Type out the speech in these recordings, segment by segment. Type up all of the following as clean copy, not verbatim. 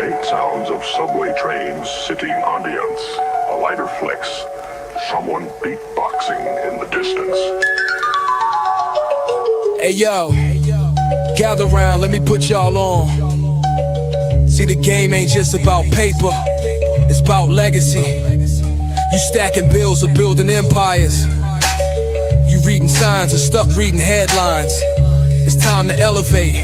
Faint sounds of subway trains, city ambience, a lighter flex, someone beatboxing in the distance. Hey yo, gather round, let me put y'all on. See, the game ain't just about paper, it's about legacy. You stacking bills or building empires. You reading signs or stuck reading headlines. It's time to elevate,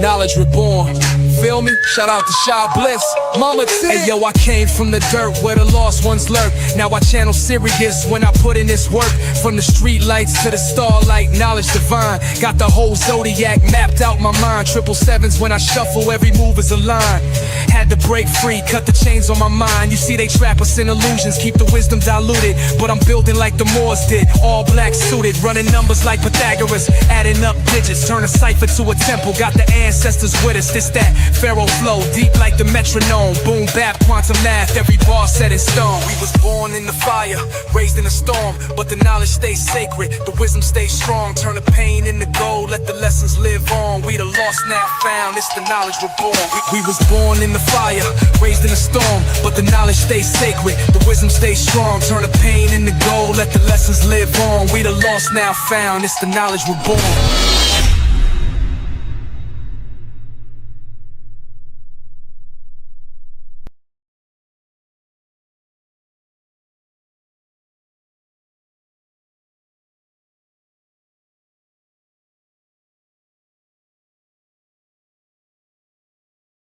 knowledge reborn. Feel me? Shout out to Shy Bliss, Mama T. Hey yo, I came from the dirt where the lost ones lurk. Now I channel Sirius when I put in this work. From the street lights to the starlight, knowledge divine. Got the whole zodiac mapped out my mind. 777s when I shuffle, every move is a line. Had to break free, cut the chains on my mind. You see they trap us in illusions, keep the wisdom diluted. But I'm building like the Moors did, all black suited. Running numbers like Pythagoras, adding up digits. Turn a cipher to a temple, got the ancestors with us. This that Pharaoh flow, deep like the metronome. Boom, bap, quantum math, every bar set in stone. We was born in the fire, raised in a storm. But the knowledge stays sacred, the wisdom stays strong. Turn the pain into gold, let the lessons live on. We the lost now found, it's the knowledge reborn. We was born in the fire, raised in a storm. But the knowledge stays sacred, the wisdom stays strong. Turn the pain into gold, let the lessons live on. We the lost now found, it's the knowledge reborn.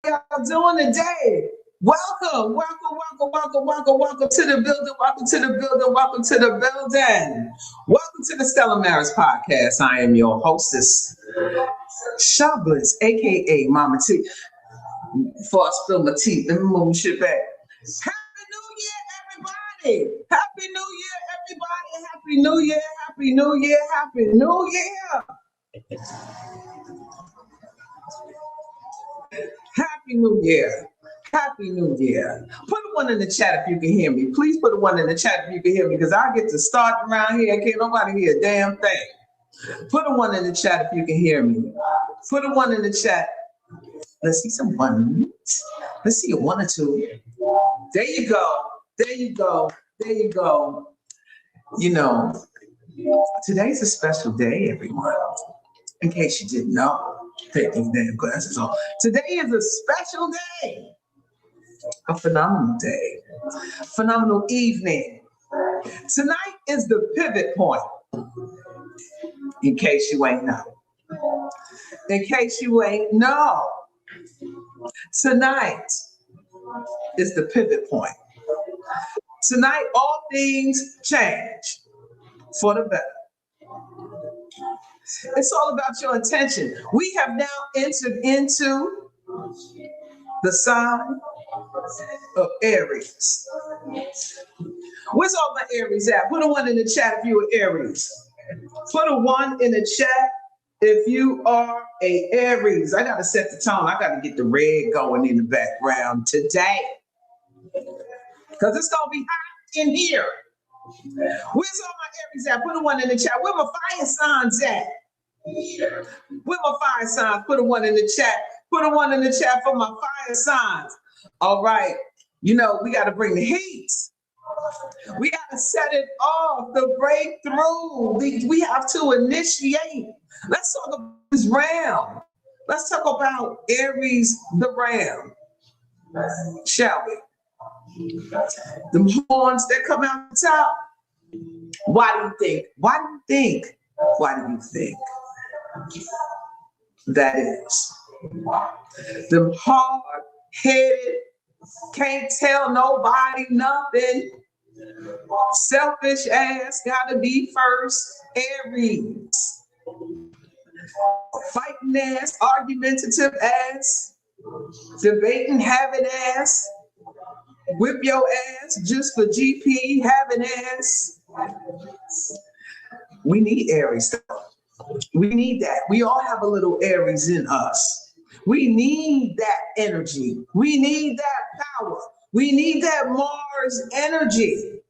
Y'all doing today? Welcome to the building. Welcome to the building. Welcome to the building. Welcome to the Stella Maris podcast. I am your hostess, Shabliss, aka Mama T. Before I spill my tea, let me move shit back. Happy New Year, everybody! Happy New Year, everybody! Happy New Year! Happy New Year! Happy New Year! Happy New Year. Happy New Year. Put a one in the chat if you can hear me. Please put a one in the chat if you can hear me, because I get to start around here. Can't nobody hear a damn thing. Put a one in the chat if you can hear me. Put a one in the chat. Let's see some ones. Let's see a one or two. There you go. There you go. There you go. You know, today's a special day, everyone. In case you didn't know. Take these damn glasses off. Today is a special day, a phenomenal day, phenomenal evening. Tonight is the pivot point, in case you ain't know. In case you ain't know, tonight is the pivot point. Tonight, all things change for the better. It's all about your intention. We have now entered into the sign of Aries. Where's all my Aries at? Put a one in the chat if you are Aries. Put a one in the chat if you are a Aries. I gotta set the tone. I gotta get the red going in the background today, because it's gonna be hot in here. Where's all my Aries at? Put a one in the chat. Where my fire signs at? Where my fire signs? Put a one in the chat. Put a one in the chat for my fire signs. All right. You know, we got to bring the heat. We got to set it off, the breakthrough. We have to initiate. Let's talk about this ram. Let's talk about Aries, the ram. Shall we? The horns that come out the top. Why do you think? Why do you think? Why do you think that is? Them hard-headed, can't tell nobody nothing, selfish ass gotta be first, Aries. Fighting ass, argumentative ass, debating having ass, whip your ass just for GP having ass. We need Aries. We need that. We all have a little Aries in us. We need that energy. We need that power. We need that Mars energy.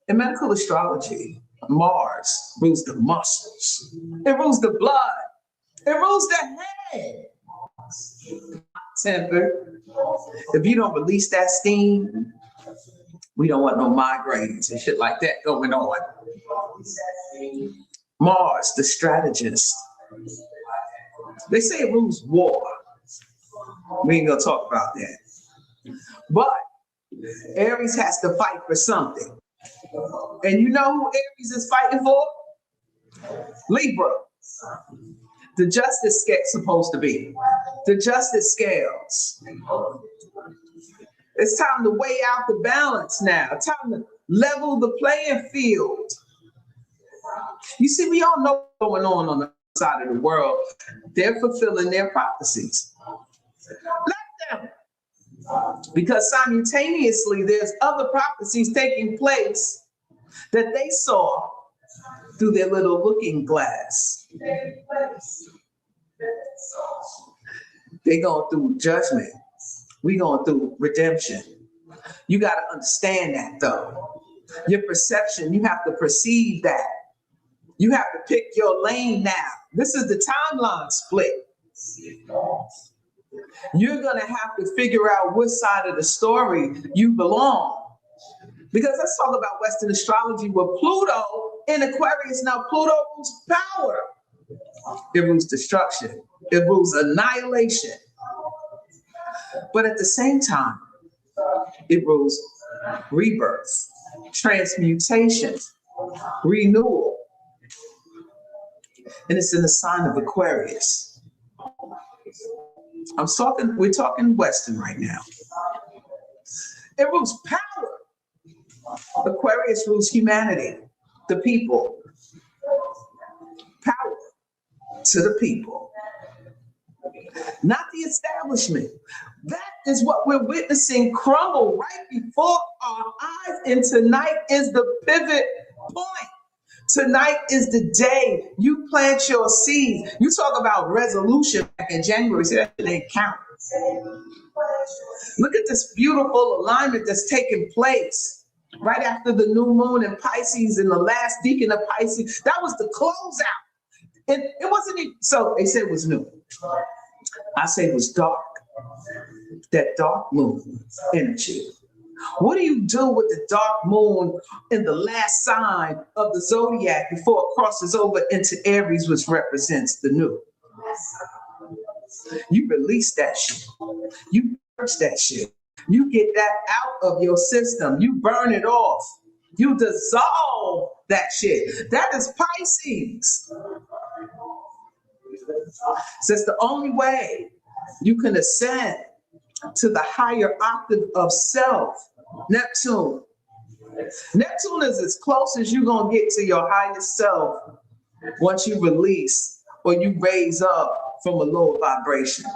In medical astrology, Mars rules the muscles. It rules the blood. It rules the head. hot-tempered. If you don't release that steam, we don't want no migraines and shit like that going on. Mars, the strategist. They say it rules war. We ain't gonna talk about that. But Aries has to fight for something. And you know who Aries is fighting for? Libra. The justice scale supposed to be. The justice scales. It's time to weigh out the balance now. It's time to level the playing field. You see, we all know what's going on the side of the world. They're fulfilling their prophecies. Let them. Because simultaneously, there's other prophecies taking place that they saw through their little looking glass. They're going through judgment. We're going through redemption. You got to understand that, though. Your perception, you have to perceive that. You have to pick your lane now. This is the timeline split. You're going to have to figure out which side of the story you belong. Because let's talk about Western astrology with Pluto in Aquarius. Now, Pluto rules power. It rules destruction. It rules annihilation. But at the same time, it rules rebirth, transmutation, renewal. And it's in the sign of Aquarius. We're talking Western right now. It rules power. Aquarius rules humanity, the people. Power to the people. Not the establishment. That is what we're witnessing crumble right before our eyes. And tonight is the pivot point. Tonight is the day you plant your seeds. You talk about resolution back in January, so that didn't count. Look at this beautiful alignment that's taking place right after the new moon in Pisces and the last deacon of Pisces. That was the closeout. And it wasn't even, so they said it was new. I say it was dark. That dark moon energy. What do you do with the dark moon in the last sign of the zodiac before it crosses over into Aries, which represents the new? You release that shit. You purge that shit. You get that out of your system. You burn it off. You dissolve that shit. That is Pisces. So it's the only way you can ascend to the higher octave of self. Neptune. Neptune is as close as you're going to get to your highest self once you release or you raise up from a lower vibration.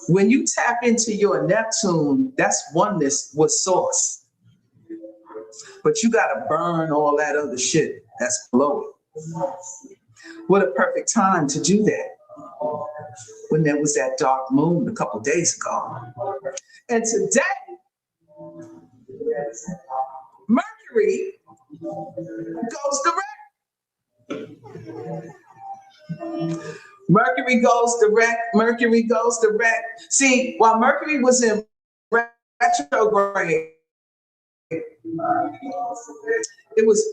When you tap into your Neptune, that's oneness with source. But you got to burn all that other shit that's below it. What a perfect time to do that. When there was that dark moon a couple days ago. And today, Mercury goes direct. Mercury goes direct. Mercury goes direct. See, while Mercury was in retrograde, it was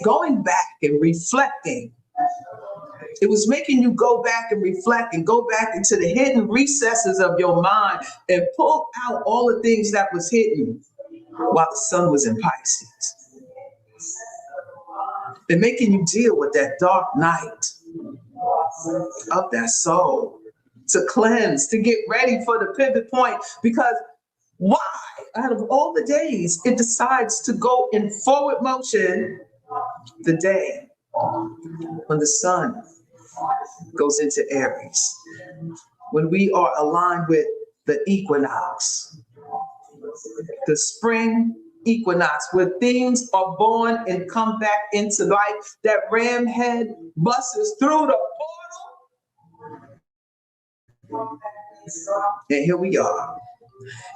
going back and reflecting. It was making you go back and reflect and go back into the hidden recesses of your mind and pull out all the things that was hidden while the sun was in Pisces. And making you deal with that dark night of that soul, to cleanse, to get ready for the pivot point. Because why, out of all the days, it decides to go in forward motion the day when the sun goes into Aries, when we are aligned with the equinox, the spring equinox, where things are born and come back into life. That ram head busts through the portal. And here we are.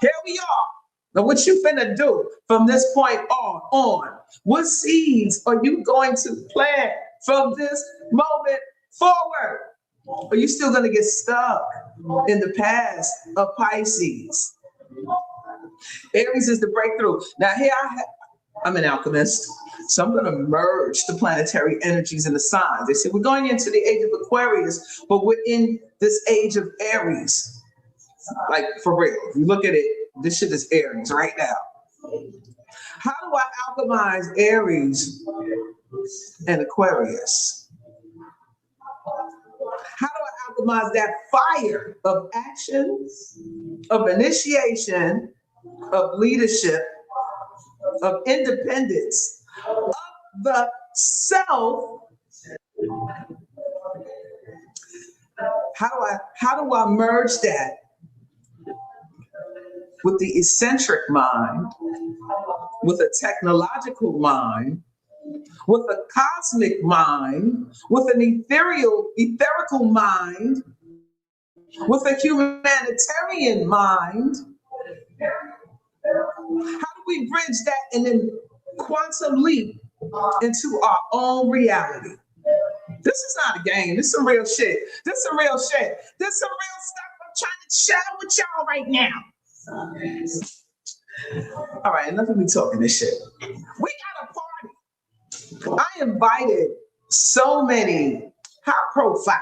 Here we are. Now, what you finna do from this point on? What seeds are you going to plant from this moment forward? Or you still gonna get stuck in the past of Pisces? Aries is the breakthrough. Now here I'm an alchemist, so I'm going to merge the planetary energies and the signs. They said we're going into the age of Aquarius, but we're in this age of Aries. Like for real, if you look at it, this shit is Aries right now. How do I alchemize Aries and Aquarius? How do I alchemize that fire of action, of initiation, of leadership, of independence, of the self? How do I merge that with the eccentric mind, with a technological mind, with a cosmic mind, with an etherical mind, with a humanitarian mind? How do we bridge that and then quantum leap into our own reality? This is not a game. This is some real shit. This is some real shit. This is some real stuff I'm trying to share with y'all right now. All right, enough of me talking this shit. We got a party. I invited so many high profile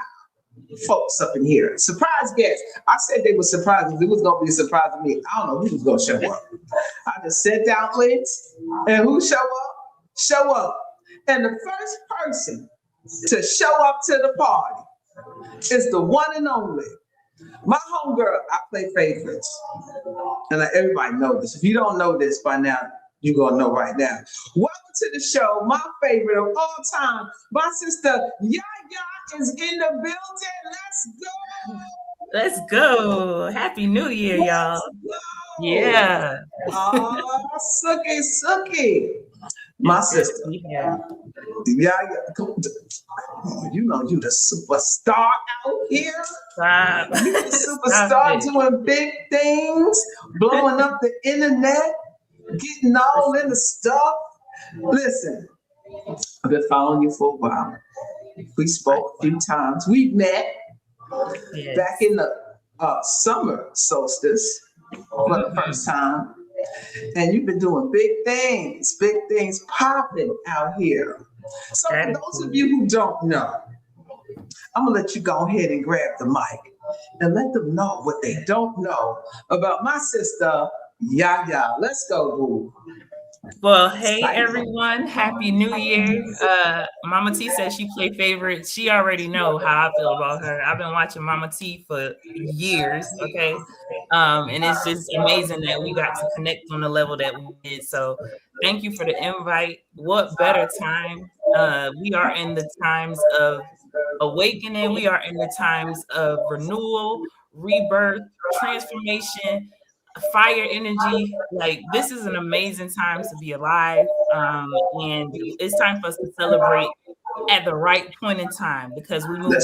folks up in here. Surprise guests. I said they were surprised. It was gonna be a surprise to me. I don't know who was gonna show up. I just sent out links, and who show up? Show up. And the first person to show up to the party is the one and only. My homegirl, I play favorites. And everybody knows this. If you don't know this by now, you're gonna know right now. Welcome to the show, my favorite of all time. My sister Yaya is in the building. Let's go. Let's go. Happy New Year, y'all. Yeah. Oh, Suki. My sister. Yeah. Yaya, you know you the superstar out here. Stop. You the superstar doing big things, blowing up the internet, getting all in the stuff. Listen, I've been following you for a while. We spoke a few times. We met back in the summer solstice for the first time. And you've been doing big things popping out here. So for those of you who don't know, I'm gonna let you go ahead and grab the mic and let them know what they don't know about my sister, Yaya. Let's go, boo. Well, hey everyone, Happy New Year. Mama T says she play favorites. She already know how I feel about her. I've been watching Mama T for years, okay? And it's just amazing that we got to connect on the level that we did. So thank you for the invite. What better time? We are in the times of awakening. We are in the times of renewal, rebirth, transformation, fire energy. Like, this is an amazing time to be alive, and it's time for us to celebrate at the right point in time, because we move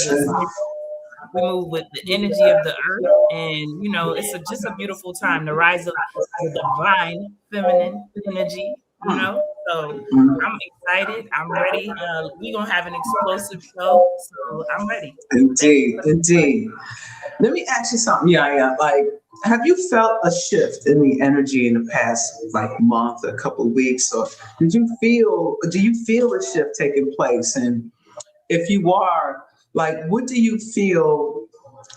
with the energy of the earth, and it's just a beautiful time, the rise of the divine feminine energy. So I'm excited. I'm ready. We're gonna have an explosive show, so I'm ready. Indeed. Let me ask you something, Yaya. Like, have you felt a shift in the energy in the past month, a couple of weeks, or do you feel a shift taking place? And if you are, what do you feel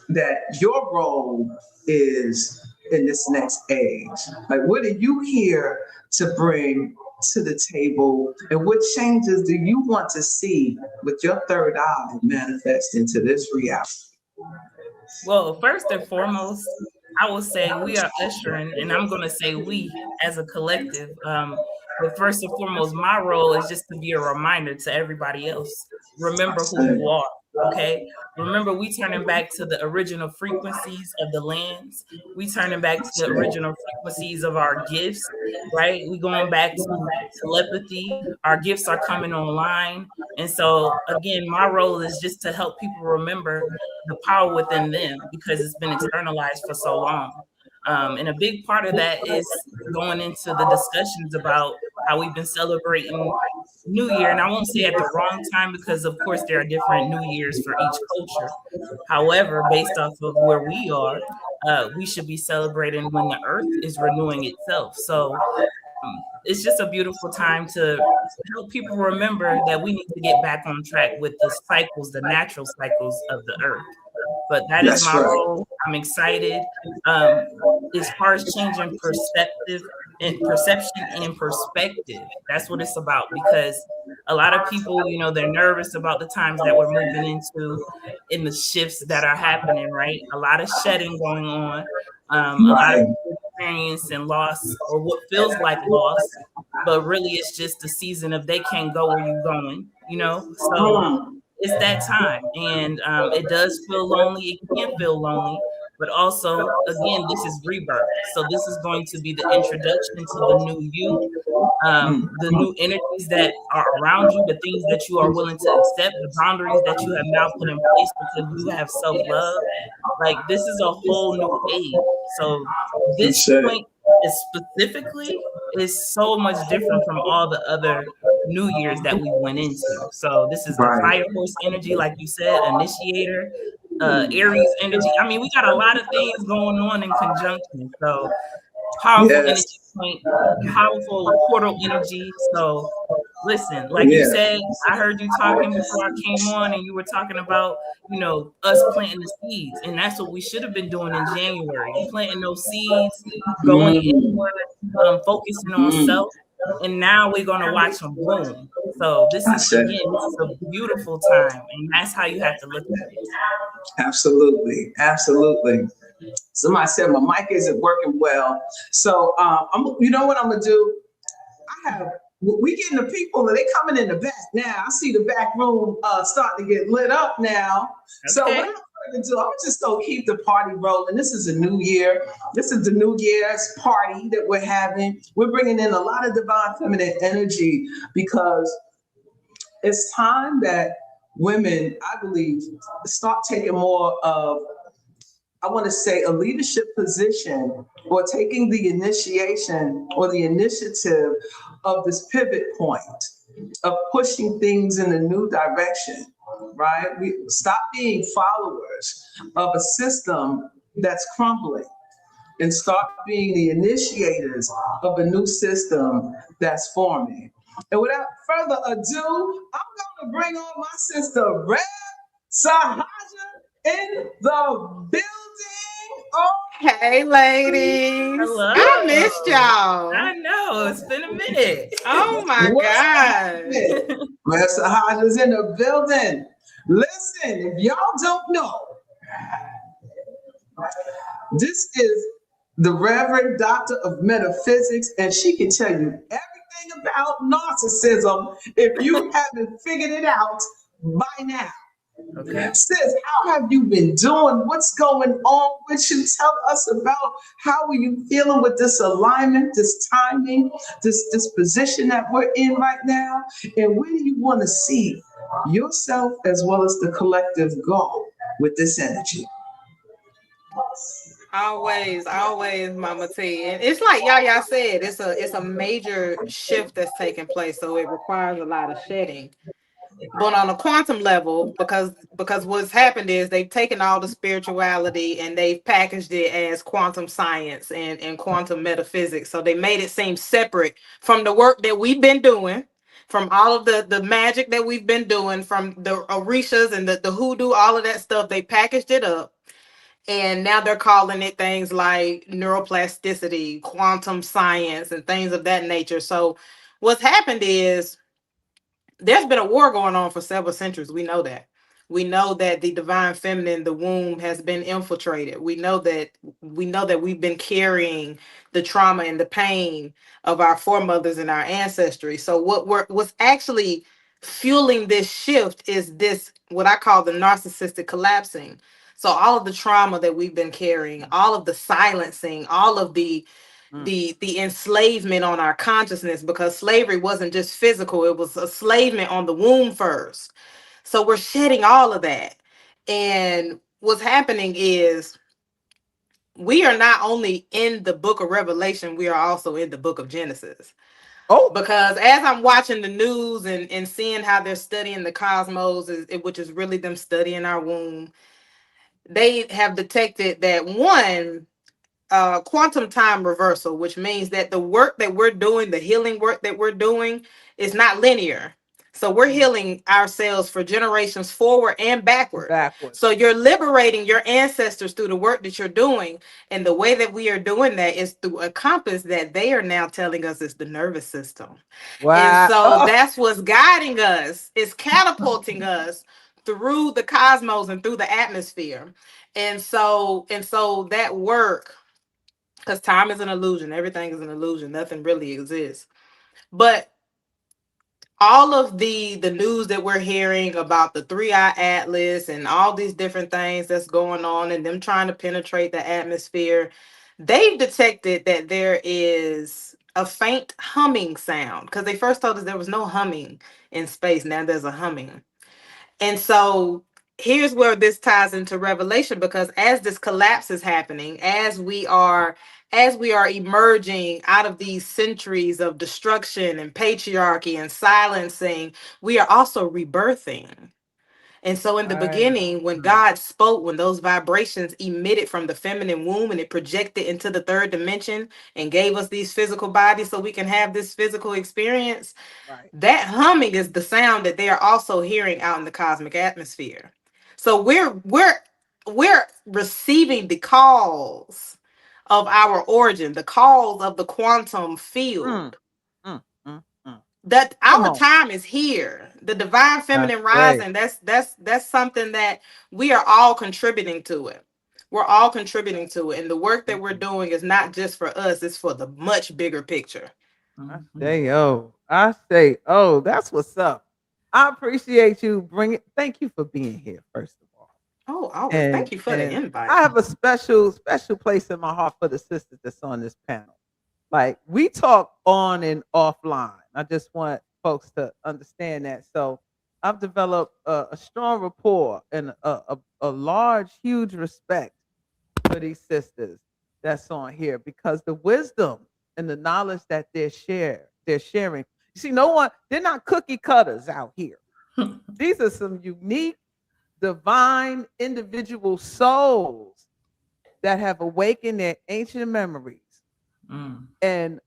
that your role is in this next age? What are you here to bring to the table, and what changes do you want to see with your third eye manifest into this reality? Well, first and foremost, I will say we are ushering, and I'm going to say we as a collective. But first and foremost, my role is just to be a reminder to everybody else. Remember who you are, okay? Remember, we turning back to the original frequencies of the lands. We turning back to the original frequencies of our gifts, right? We going back to telepathy. Our gifts are coming online. And so, again, my role is just to help people remember the power within them, because it's been internalized for so long. And a big part of that is going into the discussions about how we've been celebrating New Year, and I won't say at the wrong time because, of course, there are different New Years for each culture. However, based off of where we are, we should be celebrating when the earth is renewing itself. So it's just a beautiful time to help people remember that we need to get back on track with the cycles, the natural cycles of the earth. But that is That's my right. role. I'm excited. Um, as far as changing perception and perspective, that's what it's about. Because a lot of people, they're nervous about the times that we're moving into, in the shifts that are happening. Right, a lot of shedding going on. A lot of Right. people experiencing loss or what feels like loss, but really it's just the season of they can't go where you're going. So Mm. it's that time, and it does feel lonely. It can feel lonely, but also, again, this is rebirth. So this is going to be the introduction to the new you, the new energies that are around you, the things that you are willing to accept, the boundaries that you have now put in place because you have self-love. Like, this is a whole new age. So this That's it. point is specifically is so much different from all the other New Year's that we went into. So this is the Right. fire horse energy, like you said, initiator, Aries energy. I mean, we got a lot of things going on in conjunction. So powerful Yes. energy point, powerful portal energy. So listen, like you Yeah. said, I heard you talking before I came on, and you were talking about, us planting the seeds. And that's what we should have been doing in January, planting those seeds, going Mm. inward, focusing on Mm. self. And now we're going to watch them bloom. So this is, That's it. again, this is a beautiful time. And that's how you have to look at it. Absolutely. Absolutely. Somebody said my mic isn't working well. So you know what I'm gonna do? We getting the people and they coming in the back now. I see the back room starting to get lit up now. So Okay. what I'm going to do, I'm just going to keep the party rolling. This is a new year. This is the New Year's party that we're having. We're bringing in a lot of divine feminine energy because it's time that women, I believe, start taking more of, I want to say, a leadership position or taking the initiation or the initiative of this pivot point of pushing things in a new direction, right? We stop being followers of a system that's crumbling and start being the initiators of a new system that's forming. And without further ado, I'm going to bring on my sister, Rev Sahaja, in the building. Oh, Hey, ladies. Hello. I missed y'all. I know. It's been a minute. Oh, my what's God. happening? Rev Sahaja's in the building. Listen, if y'all don't know, this is the Reverend Doctor of Metaphysics, and she can tell you everything about narcissism if you haven't figured it out by now. Okay. Sis, how have you been doing? What's going on with you? Tell us about how are you feeling with this alignment, this timing, this position that we're in right now, and where do you want to see yourself as well as the collective go with this energy? Always, Mama T. And it's like y'all said, it's a major shift that's taking place. So it requires a lot of shedding. But on a quantum level, because what's happened is they've taken all the spirituality and they've packaged it as quantum science and quantum metaphysics. So they made it seem separate from the work that we've been doing, from all of the magic that we've been doing, from the orishas and the hoodoo, all of that stuff. They packaged it up. And now they're calling it things like neuroplasticity, quantum science, and things of that nature. So what's happened is there's been a war going on for several centuries. We know that. We know that the divine feminine, the womb, has been infiltrated. We know that we've been carrying the trauma and the pain of our foremothers and our ancestry. So what's actually fueling this shift is this, what I call the narcissistic collapsing. So all of the trauma that we've been carrying, all of the silencing, all of the enslavement on our consciousness, because slavery wasn't just physical, it was enslavement on the womb first. So we're shedding all of that. And what's happening is we are not only in the book of Revelation, we are also in the book of Genesis. Oh, Because as I'm watching the news and seeing how they're studying the cosmos, which is really them studying our womb, they have detected that one quantum time reversal, which means that the work that we're doing, the healing work that we're doing, is not linear. So we're healing ourselves for generations forward and backward. backward. So you're liberating your ancestors through the work that you're doing. And the way that we are doing that is through a compass that they are now telling us is the nervous system. And Wow. so Oh, that's what's guiding us, it's catapulting us through the cosmos and through the atmosphere. And so that work, because time is an illusion, everything is an illusion, nothing really exists. But all of the news that we're hearing about the three-eye atlas and all these different things that's going on and them trying to penetrate the atmosphere, they've detected that there is a faint humming sound, because they first told us there was no humming in space. Now there's a humming. And so here's where this ties into Revelation, because as this collapse is happening, as we are emerging out of these centuries of destruction and patriarchy and silencing, we are also rebirthing. And so in the right. beginning, when God spoke, when those vibrations emitted from the feminine womb and it projected into the third dimension and gave us these physical bodies so we can have this physical experience, Right. that humming is the sound that they are also hearing out in the cosmic atmosphere. So we're receiving the calls of our origin, the calls of the quantum Mm, field, mm, mm. that Come our on. time is here. The divine That's feminine great. rising, that's something that we are all contributing to it. We're all contributing to it. And the work that we're Mhm. doing is not just for us, it's for the much bigger picture. I Mhm. say, oh, I say, oh, that's what's up. I appreciate you bringing. Thank you for being here, first of all. Oh, always. Thank And you for the and invite. I have a special place in my heart for the sisters that's on this panel. Like we talk on and offline. I just want folks to understand that. So I've developed a strong rapport and a large, huge respect for these sisters that's on here because the wisdom and the knowledge that they're sharing. You see, no one, they're not cookie cutters out here. These are some unique, divine, individual souls that have awakened their ancient memories. Mm. And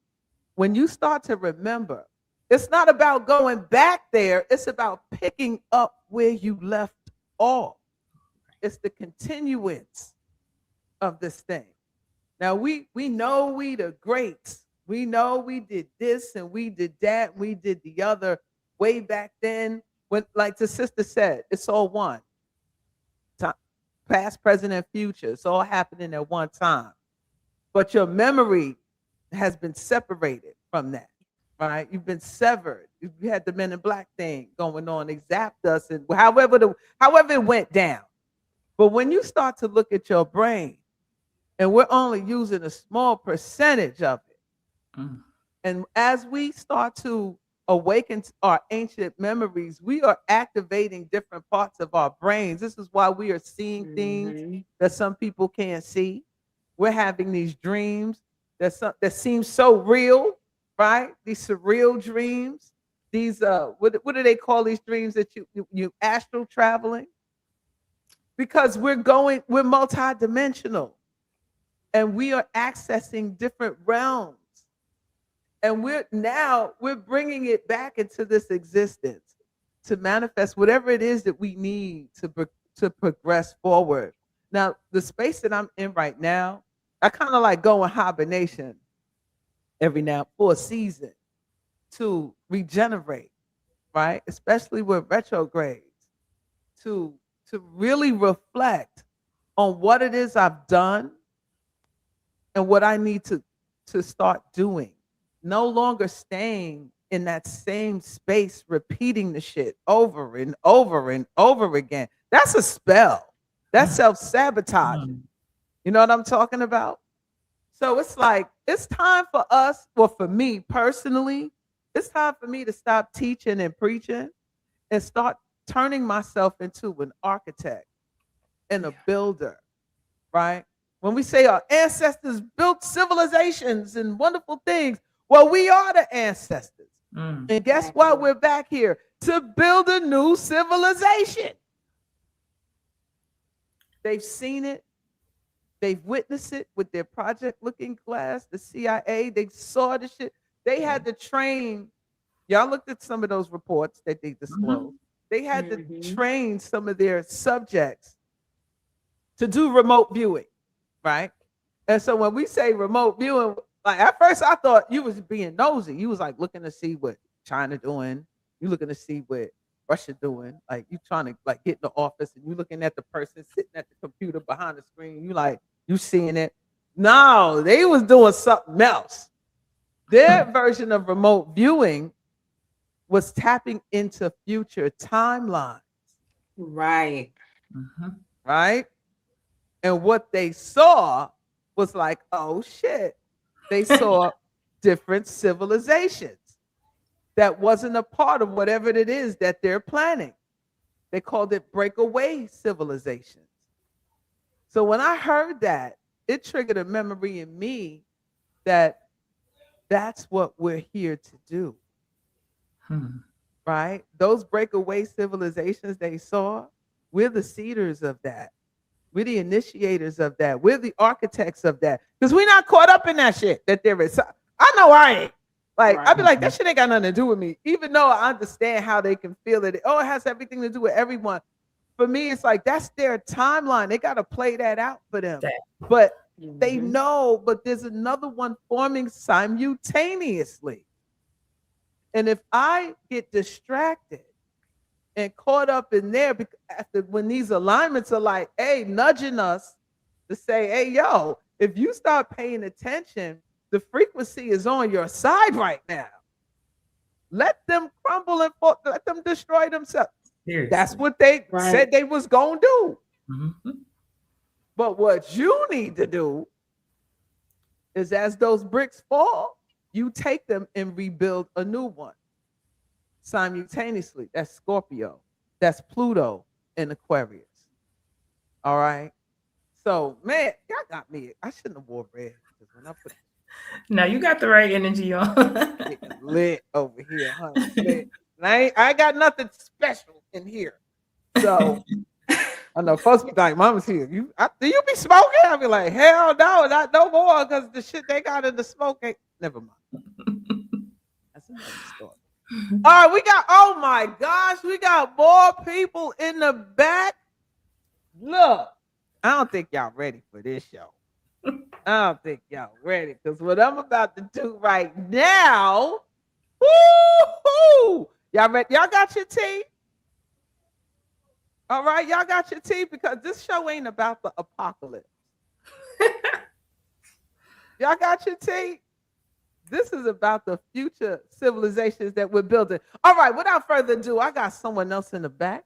when you start to remember, it's not about going back there, it's about picking up where you left off. It's the continuance of this thing. Now we know we the greats. We know we did this and we did that, we did the other way back then. When like the sister said, it's all one. Past, present, and future. It's all happening at one time. But your memory has been separated from that, right? You've been severed. You had the Men in Black thing going on. They zapped us, and however it went down. But when you start to look at your brain, and we're only using a small percentage of it, Mm. and as we start to awaken our ancient memories, we are activating different parts of our brains. This is why we are seeing things Mhm. that some people can't see. We're having these dreams that seem so real, right? These surreal dreams. These what do they call these dreams that you astral traveling? Because we're multidimensional and we are accessing different realms, and we're bringing it back into this existence to manifest whatever it is that we need to progress forward. Now the space that I'm in right now, I kind of like go in hibernation every now for a season to regenerate, right? Especially with retrogrades, to to really reflect on what it is I've done and what I need to start doing. No longer staying in that same space, repeating the shit over and over and over again. That's a spell. That's self-sabotaging. Mm. You know what I'm talking about? So it's like it's time for us, well, for me personally, it's time for me to stop teaching and preaching and start turning myself into an architect and a builder, right? When we say our ancestors built civilizations and wonderful things, Well, we are the ancestors. Mm. And guess what? We're back here to build a new civilization. They've seen it. They've witnessed it with their Project Looking Glass, the CIA. They saw the shit. They had to train. Y'all looked at some of those reports that they disclosed. They had to train some of their subjects to do remote viewing, right? And so when we say remote viewing, like at first I thought you was being nosy. You was like looking to see what China doing. You looking to see what Russia doing. Like you trying to like get in the office and you looking at the person sitting at the computer behind the screen. You like you seeing it. No, they was doing something else. Their version of remote viewing was tapping into future timelines. Right. Right. And what they saw was like, oh shit. They saw different civilizations that wasn't a part of whatever it is that they're planning. They called it breakaway civilizations. So when I heard that, it triggered a memory in me that that's what we're here to do. Right? Those breakaway civilizations they saw, we're the seeders of that. We're the initiators of that. We're the architects of that. Because we're not caught up in that shit that there is. I know I ain't. Like, I'd be like, that shit ain't got nothing to do with me. Even though I understand how they can feel it. Oh, it has everything to do with everyone. For me, it's like, that's their timeline. They got to play that out for them. But they know, but there's another one forming simultaneously. And if I get distracted and caught up in there, after when these alignments are like, hey, nudging us to say, hey, yo, if you start paying attention, the frequency is on your side right now. Let them crumble and fall, let them destroy themselves. Seriously. That's what they said they was going to do. But what you need to do is as those bricks fall, you take them and rebuild a new one. Simultaneously, that's Scorpio, that's Pluto in Aquarius. All right. So, man, y'all got me. I shouldn't have wore red because when I put no, you got the right energy on. lit over here, honey. Lit. I got nothing special in here. So I know folks be like, Mama's here. Do you be smoking? I be like, hell no, not no more, because the shit they got in the smoke ain't. Never mind. That's another story. All right, oh my gosh, we got more people in the back. Look, I don't think y'all ready for this show. I don't think y'all ready, because what I'm about to do right now, woo-hoo! Y'all ready? Y'all got your tea? All right, y'all got your tea, because this show ain't about the apocalypse. Y'all got your tea? This is about the future civilizations that we're building. All right, without further ado, I got someone else in the back.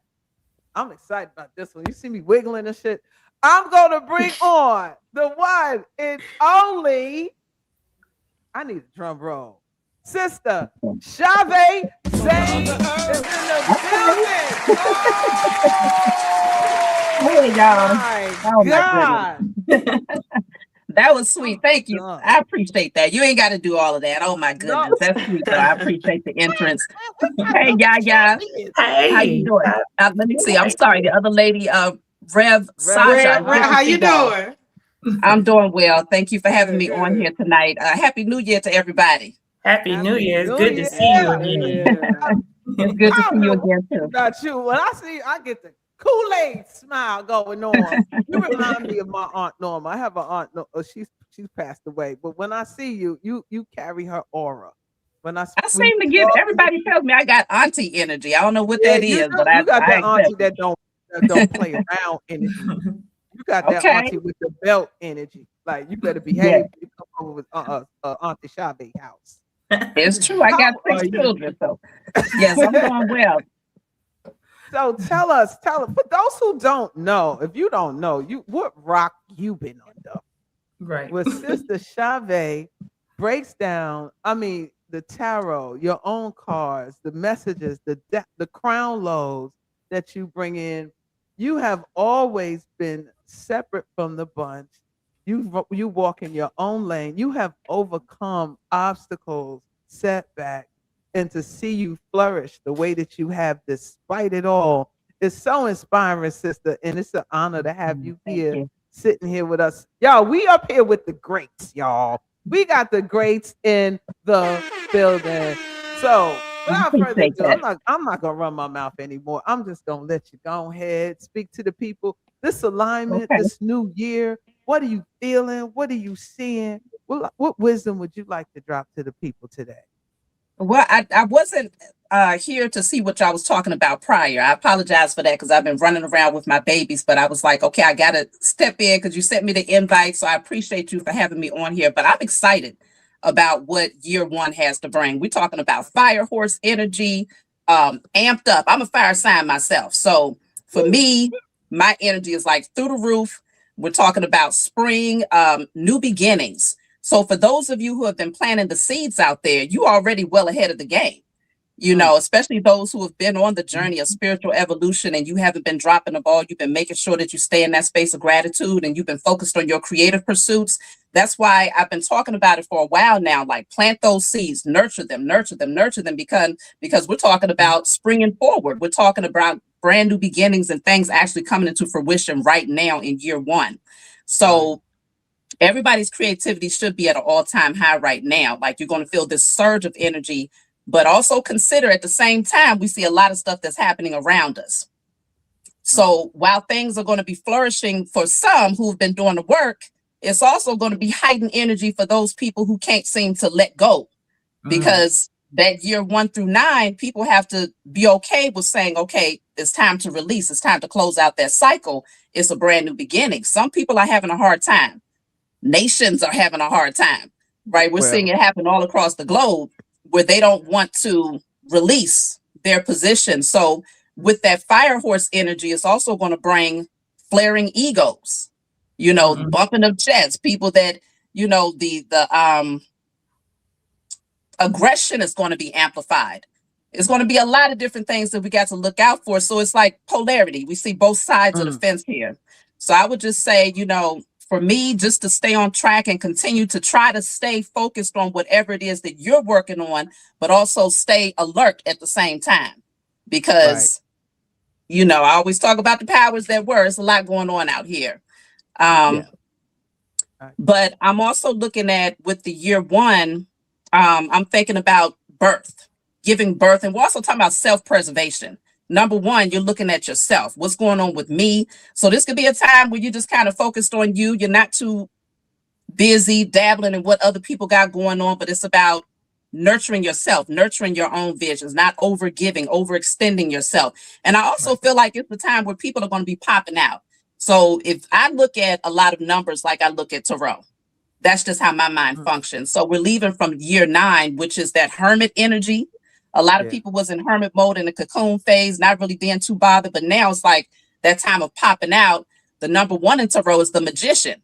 I'm excited about this one. You see me wiggling and shit. I'm going to bring on the one and only, I need a drum roll, Sister Cyle Zane is in the building. Hey, y'all. Oh my God. That was sweet. Thank you. I appreciate that. You ain't got to do all of that. Oh my goodness. That's sweet though. I appreciate the entrance. Hey, y'all. Hey. How you doing? Let me see. I'm sorry. The other lady, Rev Sasha. How you doing? I'm doing well. Thank you for having me on here tonight. Happy New Year to everybody. Happy New Year. It's good to see you again. It's good to see you again too. About you. When I see you, I get the Kool-Aid smile going on. You remind me of my Aunt Norma. I have an aunt. She's passed away, but when I see you, you carry her aura. When I seem to get everybody tells me I got auntie energy. I don't know what that is, but I got that I auntie that don't play around energy. You got that auntie with the belt energy. Like you better behave. Yeah. You come over with Auntie Chavez house. It's true. I got 6 children, so yes, I'm doing well. So tell us, for those who don't know, if you don't know, what rock you been under? Right. With Sister Chavez breaks down, the tarot, your own cards, the messages, the crown loads that you bring in. You have always been separate from the bunch. you walk in your own lane. You have overcome obstacles, setbacks, and to see you flourish the way that you have despite it all is so inspiring, sister. And it's an honor to have you Thank here, you. sitting here with us. Y'all, we up here with the greats, y'all. We got the greats in the building. So I without further appreciate ado, that. I'm not gonna run my mouth anymore. I'm just gonna let you go ahead, speak to the people. This alignment, Okay. this new year, what are you feeling? What are you seeing? What wisdom would you like to drop to the people today? Well, I wasn't here to see what y'all was talking about prior. I apologize for that because I've been running around with my babies, but I was like, okay, I got to step in because you sent me the invite. So I appreciate you for having me on here. But I'm excited about what year one has to bring. We're talking about fire horse energy, amped up. I'm a fire sign myself. So for me, my energy is like through the roof. We're talking about spring, new beginnings. So for those of you who have been planting the seeds out there, you already well ahead of the game. You know, especially those who have been on the journey of spiritual evolution and you haven't been dropping the ball. You've been making sure that you stay in that space of gratitude and you've been focused on your creative pursuits. That's why I've been talking about it for a while now. Like plant those seeds, nurture them, nurture them, nurture them, because we're talking about springing forward. We're talking about brand new beginnings and things actually coming into fruition right now in year one. So everybody's creativity should be at an all-time high right now. Like you're going to feel this surge of energy, but also consider at the same time, we see a lot of stuff that's happening around us. So while things are going to be flourishing for some who've been doing the work, it's also going to be heightened energy for those people who can't seem to let go. Because that year 1 through 9, people have to be okay with saying, okay, it's time to release. It's time to close out that cycle. It's a brand new beginning. Some people are having a hard time. Nations are having a hard time, right? We're seeing it happen all across the globe where they don't want to release their position. So with that fire horse energy, it's also going to bring flaring egos, you know, bumping of chests, people that, you know, the aggression is going to be amplified. It's going to be a lot of different things that we got to look out for. So it's like polarity. We see both sides of the fence here. So I would just say, you know, for me, just to stay on track and continue to try to stay focused on whatever it is that you're working on, but also stay alert at the same time. Because, you know, I always talk about the powers that were. It's a lot going on out here. But I'm also looking at with the year one, I'm thinking about birth, giving birth. And we're also talking about self-preservation. Number one, you're looking at yourself. What's going on with me? So this could be a time where you just kind of focused on you. You're not too busy dabbling in what other people got going on, but it's about nurturing yourself, nurturing your own visions, not over giving, overextending yourself. And I also feel like it's the time where people are going to be popping out. So if I look at a lot of numbers, like I look at tarot, that's just how my mind functions. So we're leaving from year 9, which is that hermit energy. A lot of people was in hermit mode in the cocoon phase, not really being too bothered. But now it's like that time of popping out. The number 1 in tarot is the magician.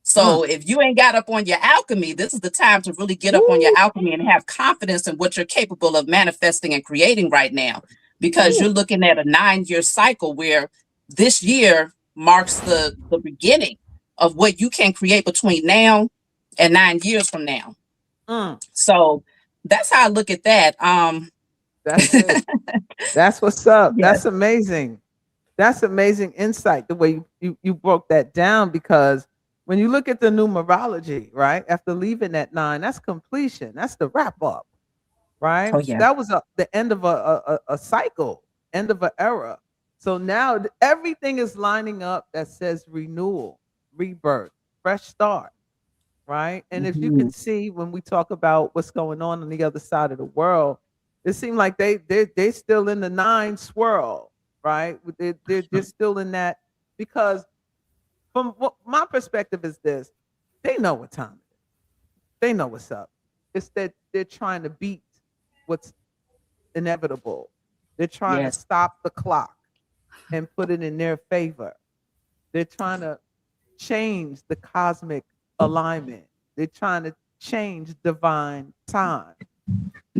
So if you ain't got up on your alchemy, this is the time to really get up on your alchemy and have confidence in what you're capable of manifesting and creating right now. Because you're looking at a 9-year cycle where this year marks the beginning of what you can create between now and 9 years from now. So that's how I look at that. That's it. That's what's up. Yes. That's amazing. That's amazing insight, the way you broke that down, because when you look at the numerology, right, after leaving that 9, that's completion. That's the wrap up, right? Oh, yeah. That was the end of a cycle, end of an era. So now everything is lining up that says renewal, rebirth, fresh start, right? And if you can see, when we talk about what's going on the other side of the world, it seems like they still in the 9 swirl, right? They're still in that, because from what my perspective is this, they know what time it is. They know what's up. It's that they're trying to beat what's inevitable. They're trying to stop the clock and put it in their favor. They're trying to change the cosmic alignment. They're trying to change divine time.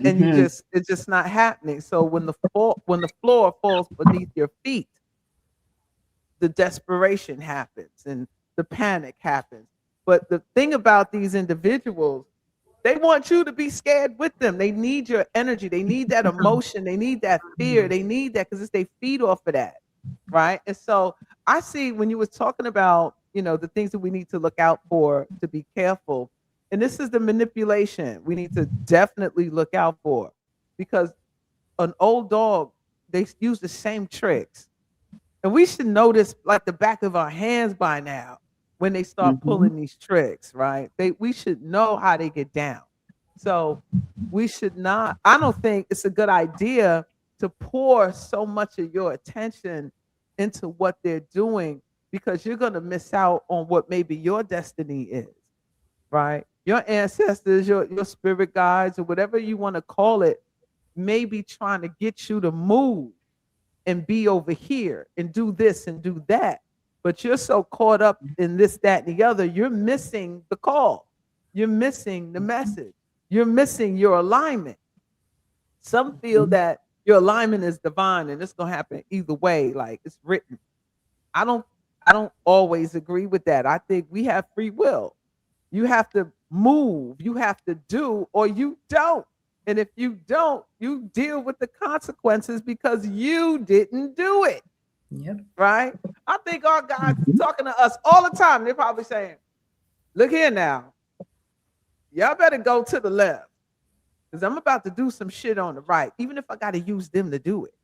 And it's just not happening. So when the floor falls beneath your feet, the desperation happens and the panic happens. But the thing about these individuals, they want you to be scared with them. They need your energy. They need that emotion. They need that fear. They need that because they feed off of that, right? And so I see when you was talking about, the things that we need to look out for to be careful. And this is the manipulation we need to definitely look out for, because an old dog, they use the same tricks. And we should know this like the back of our hands by now when they start pulling these tricks, right? We should know how they get down. So we should not, I don't think it's a good idea to pour so much of your attention into what they're doing, because you're going to miss out on what maybe your destiny is, right? Your ancestors, your spirit guides, or whatever you want to call it, may be trying to get you to move and be over here and do this and do that. But you're so caught up in this, that, and the other, you're missing the call. You're missing the message. You're missing your alignment. Some feel that your alignment is divine and it's gonna happen either way, like it's written. I don't always agree with that. I think we have free will. You have to move, you have to do, or you don't. And if you don't, you deal with the consequences because you didn't do it. Yep. Right? I think our guys talking to us all the time. They're probably saying, look here now. Y'all better go to the left, because I'm about to do some shit on the right, even if I got to use them to do it.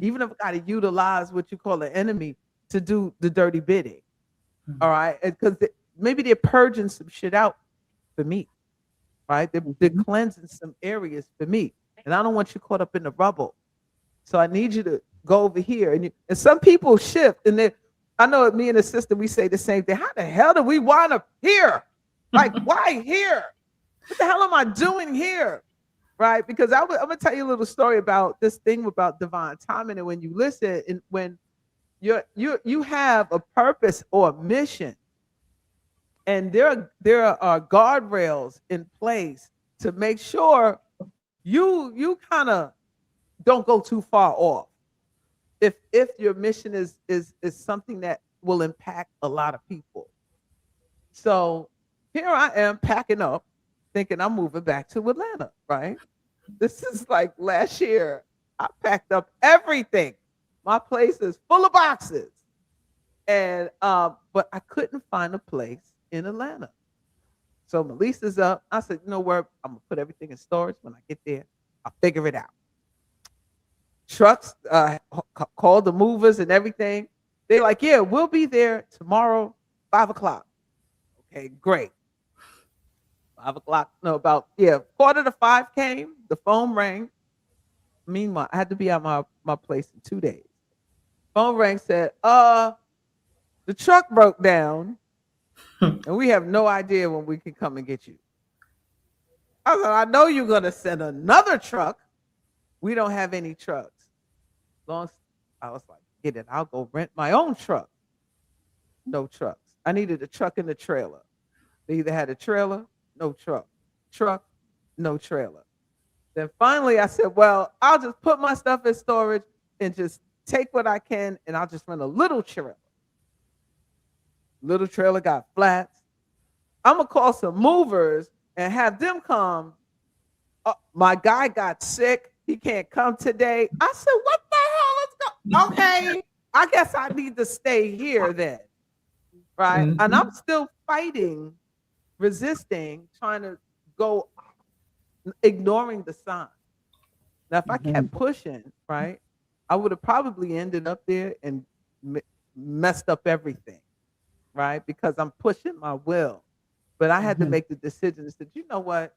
Even if I got to utilize what you call an enemy to do the dirty bidding. All right? Because maybe they're purging some shit out for me. Right? They're cleansing some areas for me. And I don't want you caught up in the rubble. So I need you to go over here. And some people shift. And I know me and the sister, we say the same thing. How the hell do we wind up here? Like, why here? What the hell am I doing here? Right? Because I'm going to tell you a little story about this thing about divine timing. And when you listen, and when you have a purpose or a mission, and there are guardrails in place to make sure you kind of don't go too far off. If your mission is something that will impact a lot of people. So here I am packing up, thinking I'm moving back to Atlanta, right? This is like last year. I packed up everything. My place is full of boxes. And but I couldn't find a place in Atlanta. So my lease is up. I said, you know what? I'm gonna put everything in storage. When I get there, I'll figure it out. Trucks, called the movers and everything. They're like, yeah, we'll be there tomorrow, 5 o'clock. Okay, great. 5 o'clock, no, about 4:45 came, the phone rang. Meanwhile, I had to be at my place in 2 days. Phone rang, said, the truck broke down and we have no idea when we can come and get you. I said, I know you're gonna send another truck. We don't have any trucks. I was like, get it, I'll go rent my own truck. No trucks. I needed a truck and a trailer. They either had a trailer, no truck. Truck, no trailer. Then finally I said, well, I'll just put my stuff in storage and just take what I can, and I'll just rent a little trailer. Little trailer got flats. I'm gonna call some movers and have them come. My guy got sick. He can't come today. I said, what the hell? Let's go. Okay, I guess I need to stay here then. Right? Mm-hmm. And I'm still fighting, resisting, trying to go, ignoring the sign. Now, if I kept pushing, right, I would have probably ended up there and messed up everything, right? Because I'm pushing my will. But I had to make the decision and said, you know what?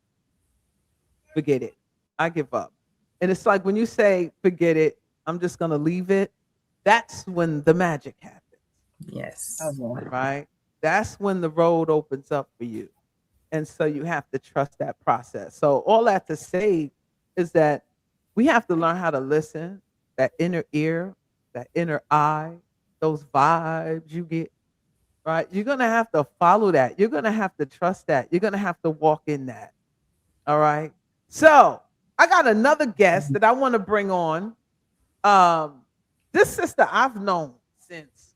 Forget it. I give up. And it's like when you say, forget it, I'm just going to leave it. That's when the magic happens. Yes. Right? That's when the road opens up for you. And so you have to trust that process. So all that to say is that we have to learn how to listen, that inner ear, that inner eye, those vibes you get, right? You're going to have to follow that. You're going to have to trust that. You're going to have to walk in that. All right? So I got another guest that I want to bring on. This sister I've known since,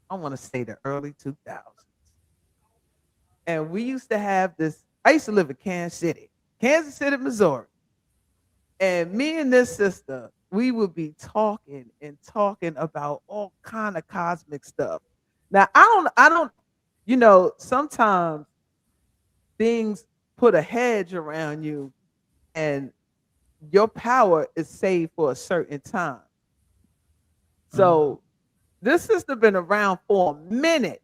I want to say the early 2000s. And we used to have this. I used to live in Kansas City, Missouri. And me and this sister, we would be talking and talking about all kind of cosmic stuff. Now I don't, sometimes things put a hedge around you and your power is saved for a certain time. So this sister been around for a minute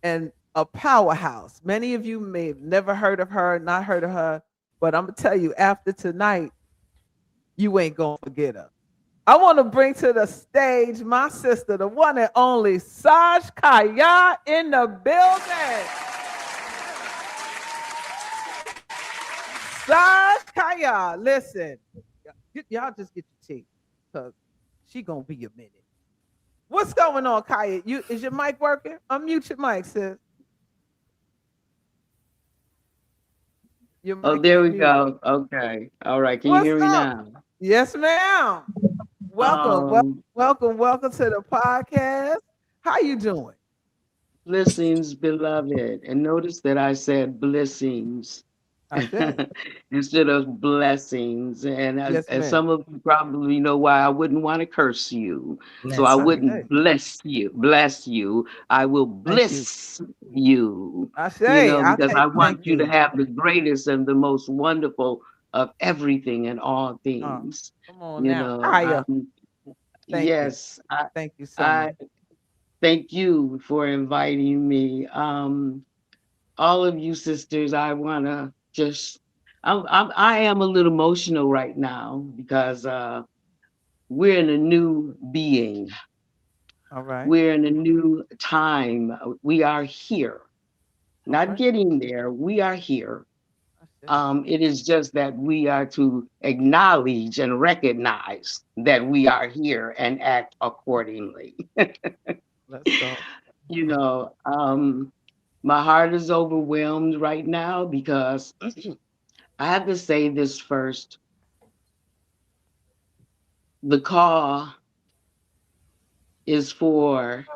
and a powerhouse. Many of you may have never heard of her, not heard of her, but I'm gonna tell you, after tonight, you ain't gonna forget her. I want to bring to the stage my sister, the one and only Saj Kaya in the building. Saj Kaya, listen, y'all just get your tea, cause she gonna be a minute. What's going on, Kaya? Is your mic working? Unmute your mic, sis. Your Oh, mic is there we muted. go. Okay. All right. Can you What's hear me up? now? Yes, ma'am. Welcome, Um, welcome to the podcast. How you doing? Blessings, beloved. And notice that I said blessings I said, instead of blessings. And yes, as ma'am. some of you probably know why I wouldn't want to curse you. So I That's I right. say, wouldn't bless you. I will thank you. bliss you, I say, because okay, I thank want you to you. have the greatest and the most wonderful of everything and all Oh, things. come on You now, know, Kaya. Thank you. yes, Thank you so much. I thank you for inviting me. All of you sisters, I wanna just, I am a little emotional right now because we're in a new being. All right. We're in a new time. We are here, All not right. getting there. We are here. I say, It is just that we are to acknowledge and recognize that we are here and act accordingly. let's go. You know, my heart is overwhelmed right now because I have to say this first. The call is for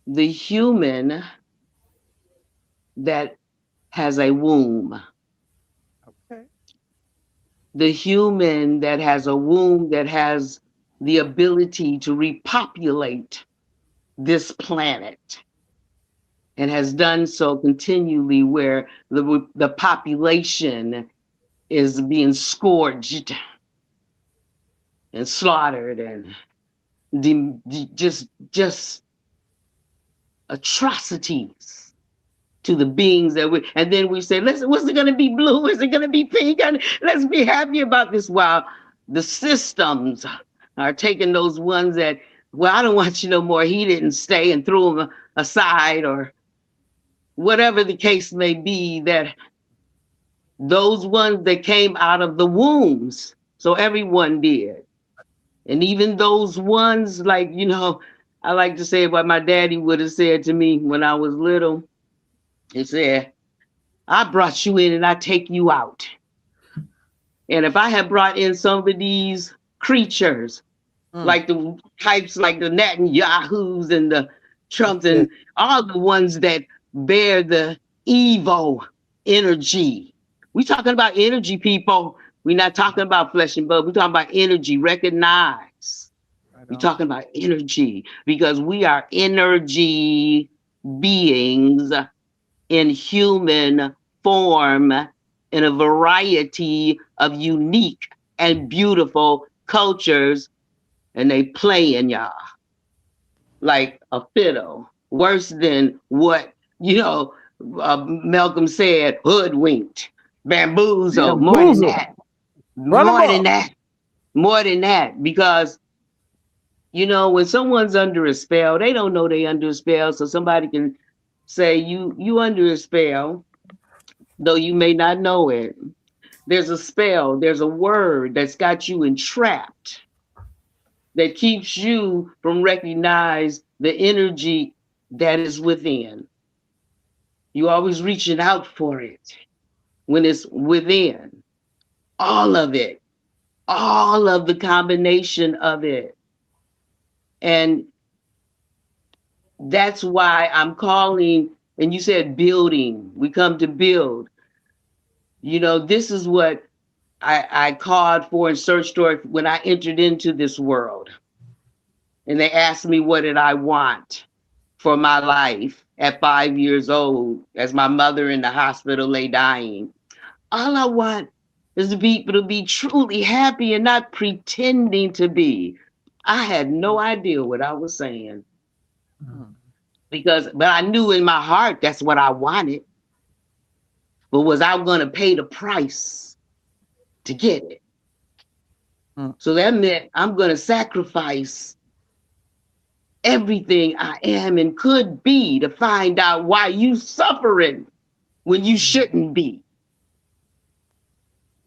the human that has a womb, Okay. the human that has a womb that has the ability to repopulate this planet and has done so continually, where the population is being scourged and slaughtered and just atrocities to the beings that we, and then we say, listen, what's it going to be blue? Is it going to be pink? And let's be happy about this. While the systems are taking those ones that, well, I don't want you no more. He didn't stay, and threw them aside, or whatever the case may be, that those ones that came out of the wombs. So everyone did. And even those ones, like, I like to say what my daddy would have said to me when I was little. He said, I brought you in and I take you out. And if I had brought in some of these creatures, Mm. like the types like the Netanyahu's and the That's Trumps it. and all the ones that bear the evil energy. We talking about energy, people. We're not talking about flesh and blood. We're talking about energy. Recognize. Right We're on. talking about energy because we are energy beings in human form in a variety of unique and beautiful cultures, and they play in y'all like a fiddle, worse than what Malcolm said, hoodwinked, bamboozled, more than Bamboozle. that, Run them more than up. that, more than that, because when someone's under a spell, they don't know they under a spell, so somebody can say you under a spell, though you may not know it. There's a spell, there's a word that's got you entrapped that keeps you from recognize the energy that is within. You always reaching out for it when it's within. All of it, all of the combination of it. And that's why I'm calling And you said building. We come to build. You know, this is what I called for and searched for when I entered into this world. And they asked me, what did I want for my life at 5 years old as my mother in the hospital lay dying? All I want is to be truly happy and not pretending to be. I had no idea what I was saying but I knew in my heart that's what I wanted. But was I going to pay the price to get it? So that meant I'm going to sacrifice everything I am and could be to find out why you suffering when you shouldn't be.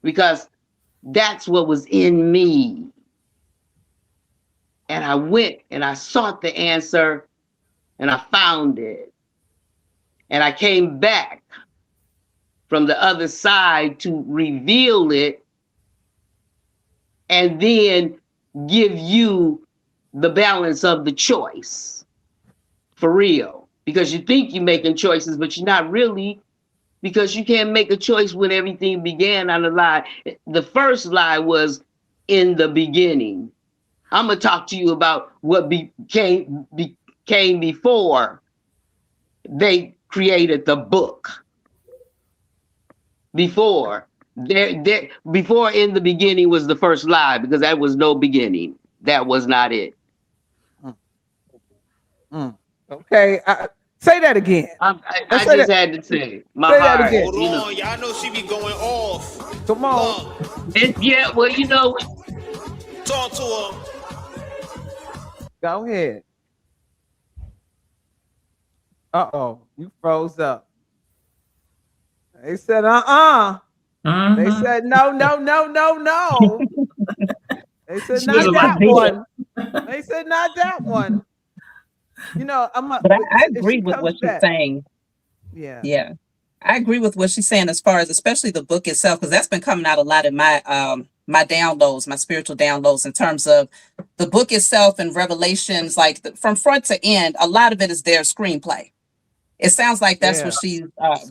Because that's what was in me. And I went and I sought the answer and I found it. And I came back from the other side to reveal it and then give you the balance of the choice for real. Because you think you're making choices, but you're not really, because you can't make a choice when everything began on a lie. The first lie was in the beginning. I'm going to talk to you about what became before they created the book. Before in the beginning was the first lie, because that was no beginning. That was not it. Okay, say that again. I just had to say my say heart. That again. Hold on, y'all know she be going off. Come on. Yeah, well, you know. Talk to her. Go ahead. Uh-oh, you froze up. They said, They said, no. They said, not that one. They said, not that one. You know, but I agree with what she's saying. Yeah. Yeah. I agree with what she's saying as far as especially the book itself, because that's been coming out a lot in my my downloads, my spiritual downloads, in terms of the book itself and revelations, like from front to end. A lot of it is their screenplay. It sounds like that's what she's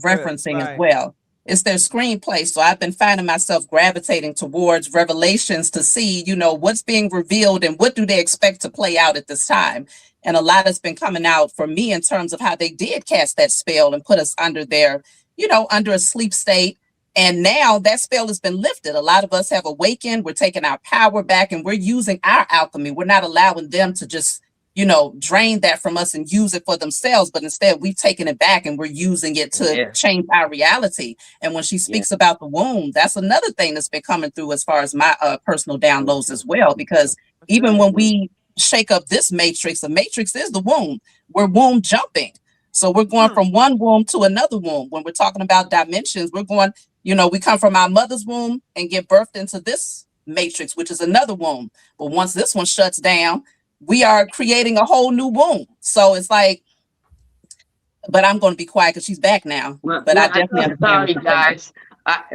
referencing as well. It's their screenplay. So I've been finding myself gravitating towards revelations to see, you know, what's being revealed and what do they expect to play out at this time. And a lot has been coming out for me in terms of how they did cast that spell and put us under their, you know, under a sleep state. And now that spell has been lifted. A lot of us have awakened. We're taking our power back and we're using our alchemy. We're not allowing them to just, you know, drain that from us and use it for themselves. But instead, we've taken it back and we're using it to change our reality. And when she speaks about the womb, that's another thing that's been coming through as far as my personal downloads as well. Because even when we shake up this matrix, the matrix is the womb. We're womb jumping. So we're going from one womb to another womb. When we're talking about dimensions, we're going, you know, we come from our mother's womb and get birthed into this matrix, which is another womb. But once this one shuts down, we are creating a whole new womb. So it's like, but I'm going to be quiet because she's back now. But I definitely understand. Sorry, guys.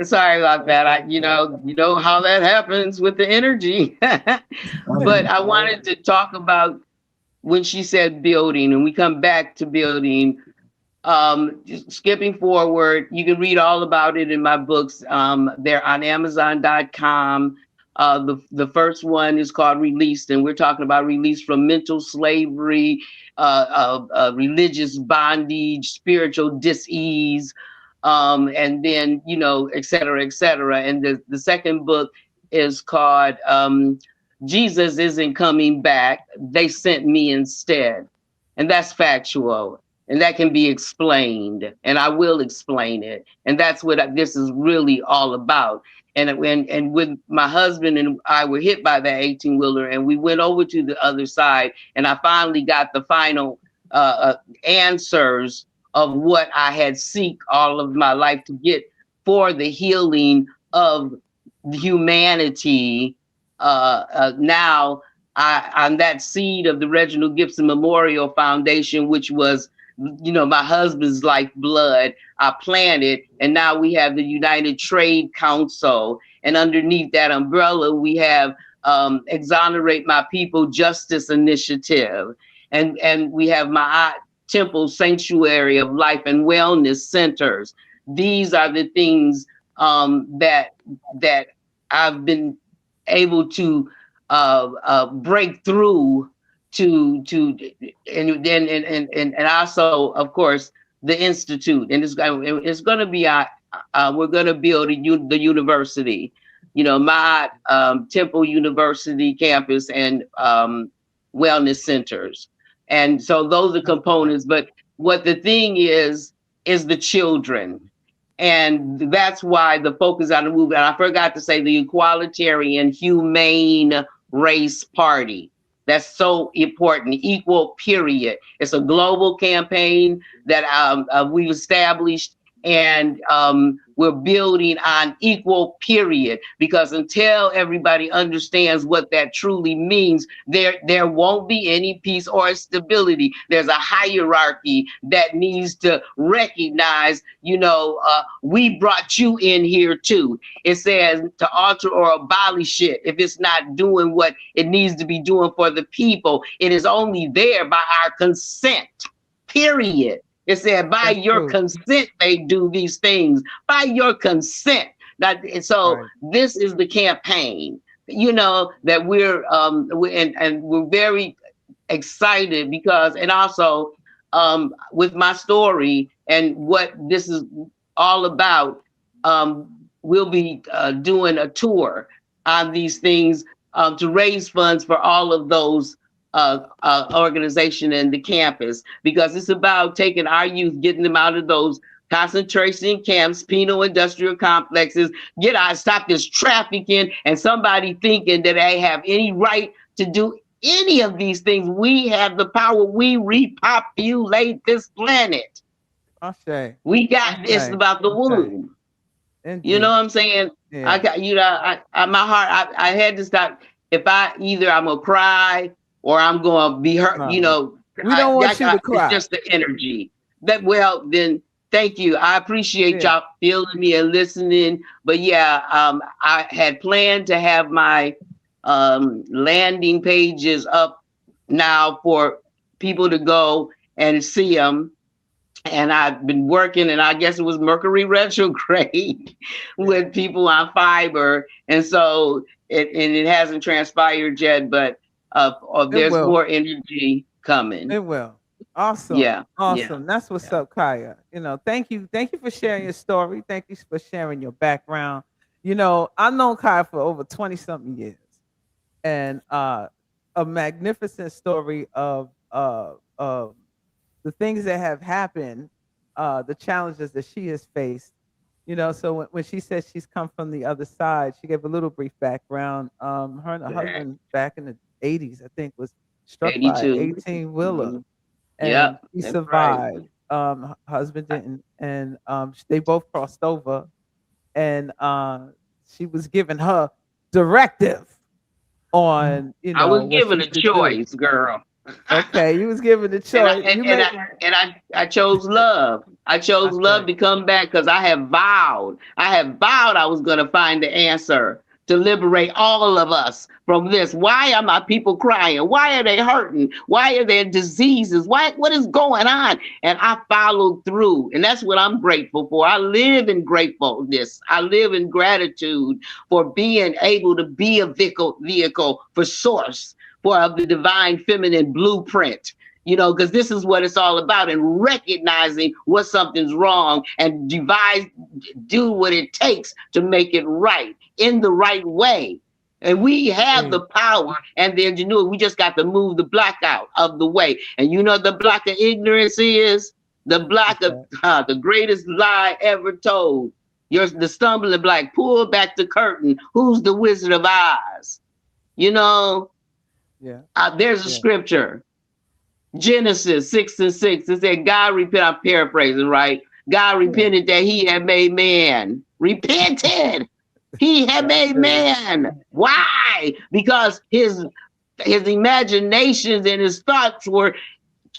Sorry about that. You know how that happens with the energy. But I wanted to talk about when she said building, and we come back to building. Just skipping forward, you can read all about it in my books. They're on Amazon.com. The first one is called Released, and we're talking about release from mental slavery, religious bondage, spiritual dis-ease, and then, you know, et cetera, et cetera. And the second book is called Jesus Isn't Coming Back. They Sent Me Instead. And that's factual. And that can be explained, and I will explain it. And that's what this is really all about. And with my husband and I were hit by that 18-wheeler, and we went over to the other side, and I finally got the final answers of what I had seek all of my life to get for the healing of humanity. Now I'm that seed of the Reginald Gibson Memorial Foundation, which was, you know, my husband's lifeblood. I planted, and now we have the United Trade Council, and underneath that umbrella we have Exonerate My People Justice Initiative, and we have my temple sanctuary of life and wellness centers. These are the things that I've been able to break through and also, of course, the institute. And it's going to be we're going to build the university. You know, my Temple University campus and wellness centers. And so those are components. But what the thing is the children. And that's why the focus on the movement, I forgot to say, the Equalitarian Humane Race Party. That's so important. Equal, period. It's a global campaign that we've established, and we're building on equal, period, because until everybody understands what that truly means, there won't be any peace or stability. There's a hierarchy that needs to recognize, we brought you in here too. It says to alter or abolish it if it's not doing what it needs to be doing for the people. It is only there by our consent, period. It said, by your consent, they do these things. By your consent. This is the campaign, that we're very excited because, and also with my story and what this is all about, we'll be doing a tour on these things to raise funds for all of those organization and the campus, because it's about taking our youth, getting them out of those concentration camps, penal industrial complexes, stop this trafficking and somebody thinking that they have any right to do any of these things. We have the power. We repopulate this planet. We got this about the womb. You know what I'm saying? Yeah. I got, my heart, I had to stop. If I'm gonna cry or I'm gonna be hurt, we don't want you to cry. It's just the energy. Then thank you. I appreciate y'all feeling me and listening. But I had planned to have my landing pages up now for people to go and see them. And I've been working, and I guess it was Mercury retrograde with people on Fiverr. And so it hasn't transpired yet, but there's more energy coming. It will. Awesome. Yeah. Awesome. That's what's up, Kaya. Thank you. Thank you for sharing your story. Thank you for sharing your background. I've known Kaya for over 20 something years, and a magnificent story of the things that have happened, the challenges that she has faced. So when she says she's come from the other side, she gave a little brief background. Her and her husband back in the 80s, I think, was struck 82. By an 18-wheeler. Mm-hmm. And he survived. Right. Husband didn't. And they both crossed over. And she was giving her directive on, I was given a choice, girl. Okay, you was given the choice. I chose love. I chose love to come back because I have vowed I was going to find the answer to liberate all of us from this. Why are my people crying? Why are they hurting? Why are there diseases? What is going on? And I followed through. And that's what I'm grateful for. I live in gratefulness. I live in gratitude for being able to be a vehicle for source, for the divine feminine blueprint, because this is what it's all about, and recognizing what something's wrong and do what it takes to make it right in the right way. And we have the power and the ingenuity. We just got to move the block out of the way. And the block of ignorance is the block of the greatest lie ever told. The stumbling block. Pull back the curtain. Who's the Wizard of Oz? There's a scripture, Genesis 6:6. It said, God repented. I'm paraphrasing, right? God repented that he had made man. Repented. He had made man. Why? Because his imaginations and his thoughts were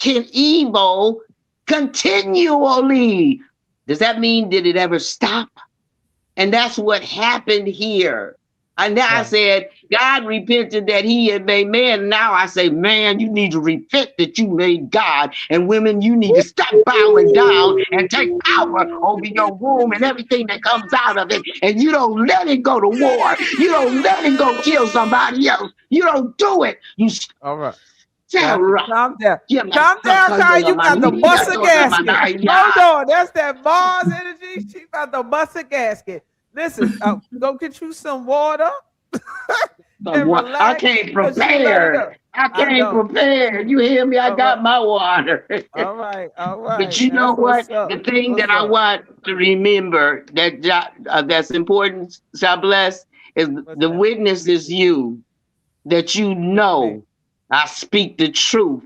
evil continually. Does that mean did it ever stop? And that's what happened here. And now I Right. said, God repented that he had made man. Now I say, man, you need to repent that you made God. And women, you need to stop bowing down and take power over your womb and everything that comes out of it. And you don't let it go to war. You don't let it go kill somebody else. You don't do it. You All right. Gotcha. Sarah. Calm down. Yeah, my Calm down, second Kai. of You my about to bust a gasket. yeah. Hold on. That's that Mars energy. She about to bust a gasket. Listen, go get you some water and I relax. came Cause she ready to. prepared. I I came know. prepared. You hear me? I All right. got my water. All right. All But right. you know That's what? what's up. The thing What's that I up? want to remember that's important, God bless, is What's the that? witness is you. That you What you mean? know I speak the truth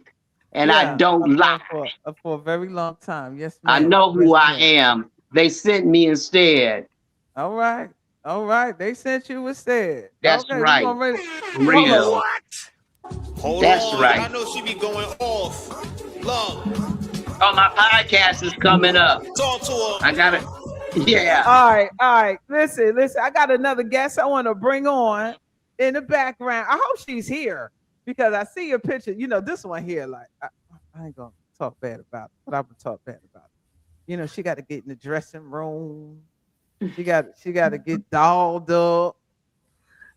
and I Yeah, don't I've lie. known for a very long time. Yes, I ma'am. know Yes, who I ma'am. am. They sent me instead. All right. All right. They sent you a said. That's Okay, we're right. gonna ready. Hold on. Real. Hold That's on. right. I know she be going off. Love. Oh, my podcast is coming up. Talk to I her. got it. Yeah. All right. Listen. I got another guest I want to bring on in the background. I hope she's here because I see your picture. You know, this one here, like I ain't gonna talk bad about it, but I'm gonna talk bad about it. You know, she got to get in the dressing room. She got to get dolled up.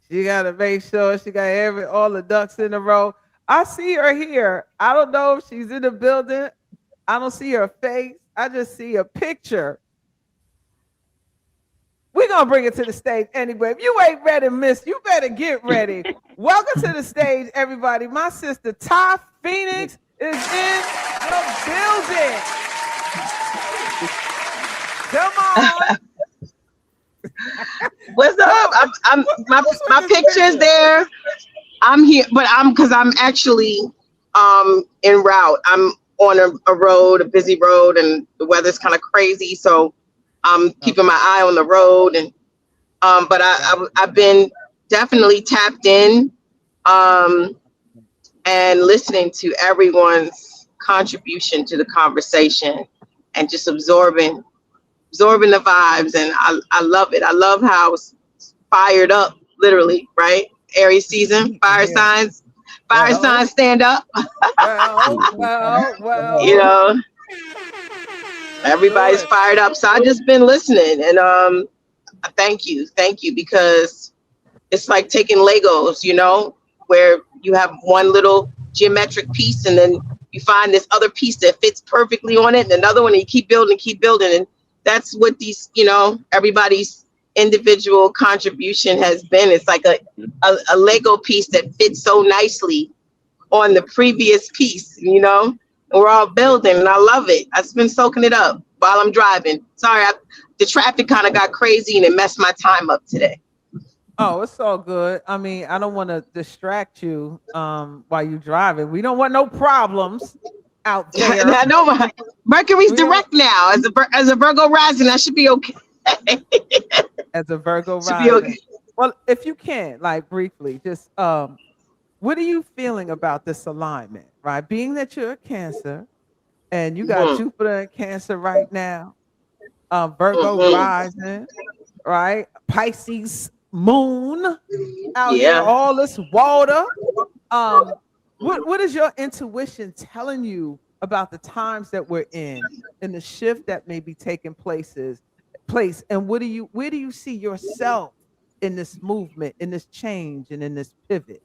She got to make sure she got all the ducks in a row. I see her here. I don't know if she's in the building. I don't see her face. I just see a picture. We're going to bring it to the stage anyway. If you ain't ready, miss, you better get ready. Welcome to the stage, everybody. My sister, Ty Phoenix, is in the building. Come on. What's up? I'm my picture's there. I'm here, but I'm actually en route. I'm on a road, a busy road, and the weather's kind of crazy, so I'm keeping my eye on the road. And but I've been definitely tapped in and listening to everyone's contribution to the conversation and just absorbing the vibes, and I love it. I love how it's fired up, literally, right? Aries season, fire signs stand up. Well. You know, everybody's fired up. So I just been listening, and thank you, because it's like taking Legos, where you have one little geometric piece, and then you find this other piece that fits perfectly on it, and another one, and you keep building, and that's what these, everybody's individual contribution has been. It's like a Lego piece that fits so nicely on the previous piece, and we're all building, and I love it. I've been soaking it up while I'm driving. Sorry, the traffic kind of got crazy and it messed my time up today. Oh, it's all good. I mean, I don't want to distract you while you're driving. We don't want no problems out there. I know my Mercury's direct now. As a Virgo rising, I should be okay. As a Virgo should be rising. okay. Well, if you can, like briefly, just what are you feeling about this alignment, right? Being that you're a Cancer and you got Jupiter in Cancer right now, Virgo rising, right? Pisces moon out here, all this water. What is your intuition telling you about the times that we're in and the shift that may be taking place? And where do you see yourself in this movement, in this change, and in this pivot?